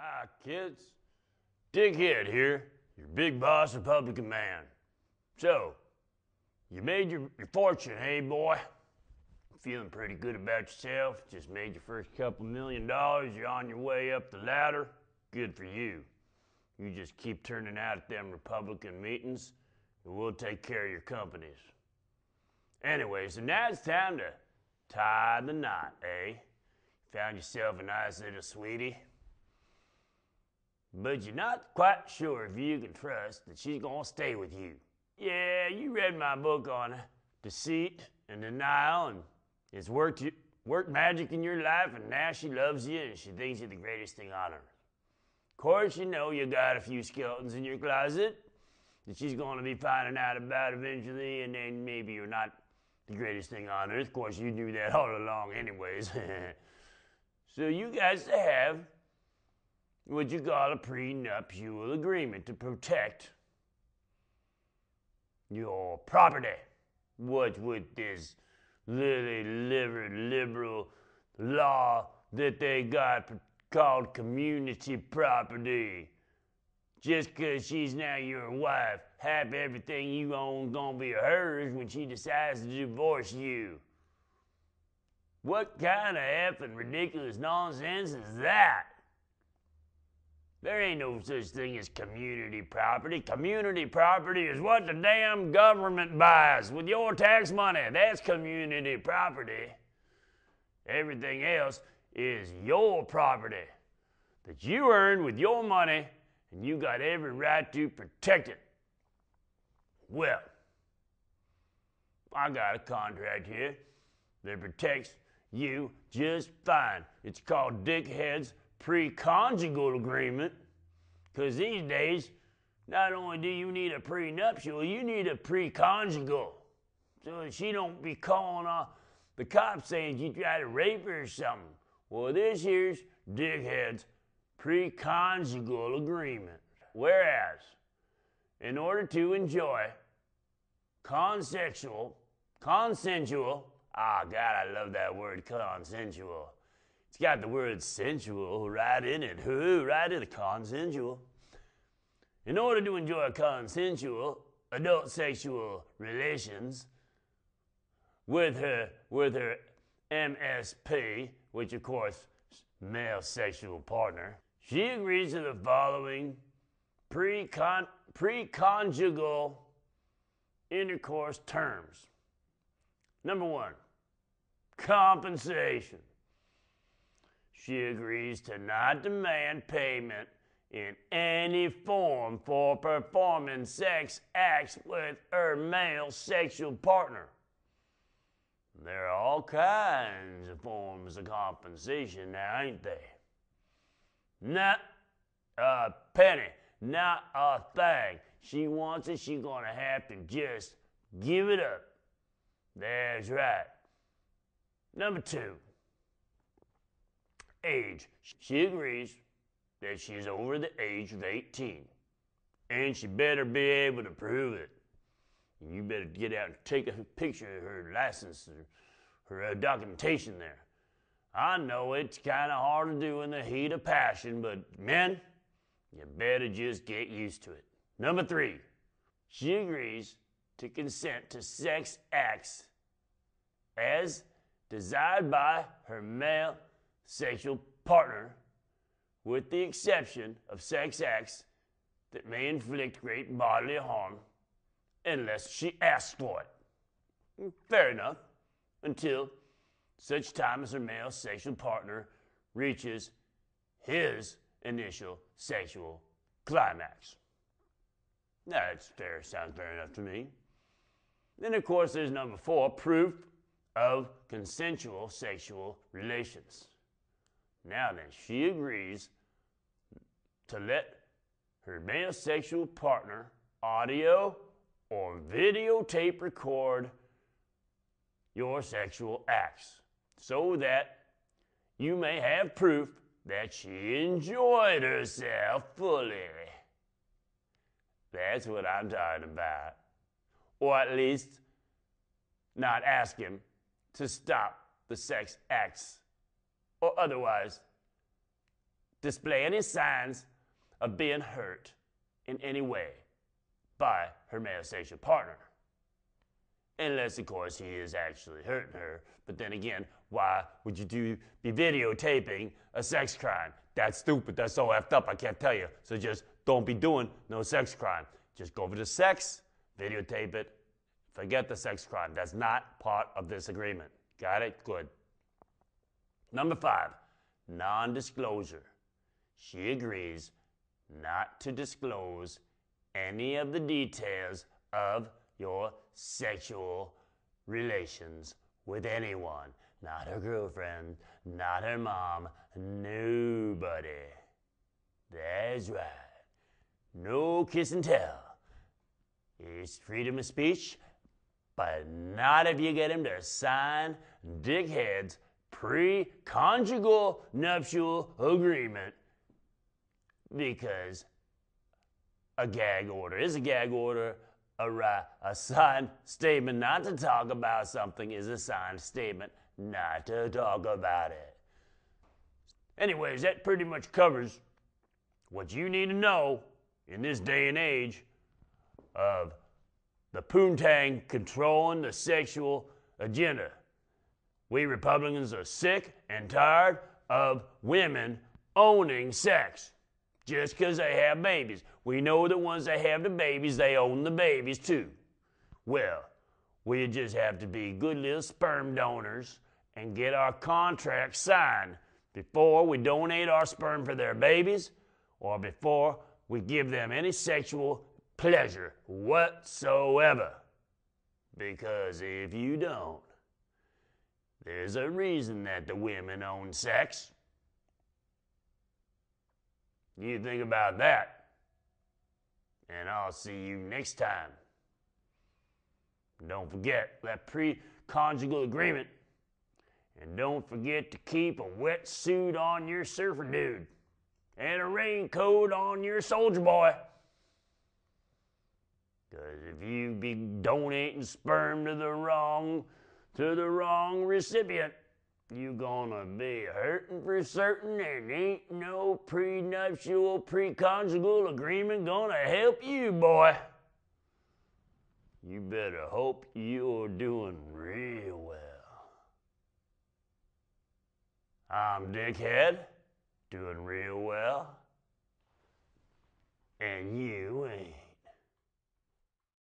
Hi, kids. Dickhead here, your big boss Republican man. So, you made your fortune, hey boy? Feeling pretty good about yourself? Just made your first couple $1 million. You're on your way up the ladder? Good for you. You just keep turning out at them Republican meetings, and we'll take care of your companies. Anyway, so now it's time to tie the knot, eh? Found yourself a nice little sweetie. But you're not quite sure if you can trust that she's gonna stay with you. Yeah, you read my book on deceit and denial, and it's worked magic in your life, and now she loves you and she thinks you're the greatest thing on earth. Of course, you know you got a few skeletons in your closet that she's gonna be finding out about eventually, and then maybe you're not the greatest thing on earth. Of course, you knew that all along anyways. So you guys have what you call a prenuptial agreement to protect your property. What with this liberal law that they got called community property. Just because she's now your wife, half everything you own gonna be hers when she decides to divorce you. What kind of effing ridiculous nonsense is that? There ain't no such thing as community property. Community property is what the damn government buys with your tax money. That's community property. Everything else is your property that you earned with your money, and you got every right to protect it. Well, I got a contract here that protects you just fine. It's called Dickhead's Preconjugal agreement, because these days, not only do you need a prenuptial, you need a preconjugal, so that she don't be calling the cops saying you try to rape her or something. Well, this here's Dickhead's Preconjugal agreement. Whereas, in order to enjoy consensual, God, I love that word, consensual. It's got the word sensual right in it. Right in the consensual. In order to enjoy consensual adult sexual relations with her MSP, which of course male sexual partner, she agrees to the following preconjugal intercourse terms. Number 1, compensation. She agrees to not demand payment in any form for performing sex acts with her male sexual partner. There are all kinds of forms of compensation now, ain't they? Not a penny, not a thing. She wants it, she's gonna have to just give it up. That's right. Number 2, age. She agrees that she's over the age of 18, and she better be able to prove it. You better get out and take a picture of her license or her documentation there. I know it's kind of hard to do in the heat of passion, but men, you better just get used to it. Number 3, she agrees to consent to sex acts as desired by her male sexual partner, with the exception of sex acts that may inflict great bodily harm unless she asks for it. Fair enough, until such time as her male sexual partner reaches his initial sexual climax. That's fair, sounds fair enough to me. Then, of course, there's number 4, proof of consensual sexual relations. Now then, she agrees to let her male sexual partner audio or videotape record your sexual acts so that you may have proof that she enjoyed herself fully. That's what I'm talking about. Or at least not ask him to stop the sex acts or otherwise display any signs of being hurt in any way by her male sexual partner. Unless, of course, he is actually hurting her. But then again, why would you be videotaping a sex crime? That's stupid. That's so effed up. I can't tell you. So just don't be doing no sex crime. Just go for the sex, videotape it, forget the sex crime. That's not part of this agreement. Got it? Good. Number 5, non-disclosure. She agrees not to disclose any of the details of your sexual relations with anyone. Not her girlfriend, not her mom, nobody. That's right. No kiss and tell. It's freedom of speech, but not if you get him to sign dickhead's preconjugal nuptial agreement, because a gag order is a gag order. A signed statement not to talk about something is a signed statement not to talk about it. Anyways, that pretty much covers what you need to know in this day and age of the poontang controlling the sexual agenda. We Republicans are sick and tired of women owning sex just because they have babies. We know that once they have the babies, they own the babies too. Well, we just have to be good little sperm donors and get our contract signed before we donate our sperm for their babies or before we give them any sexual pleasure whatsoever. Because if you don't, there's a reason that the women own sex. You think about that, and I'll see you next time. Don't forget that preconjugal agreement, and don't forget to keep a wetsuit on your surfer dude and a raincoat on your soldier boy. Because if you be donating sperm to the wrong recipient, you gonna be hurting for certain, and ain't no prenuptial, preconjugal agreement gonna help you, boy. You better hope you're doing real well. I'm Dickhead, doing real well, and you ain't.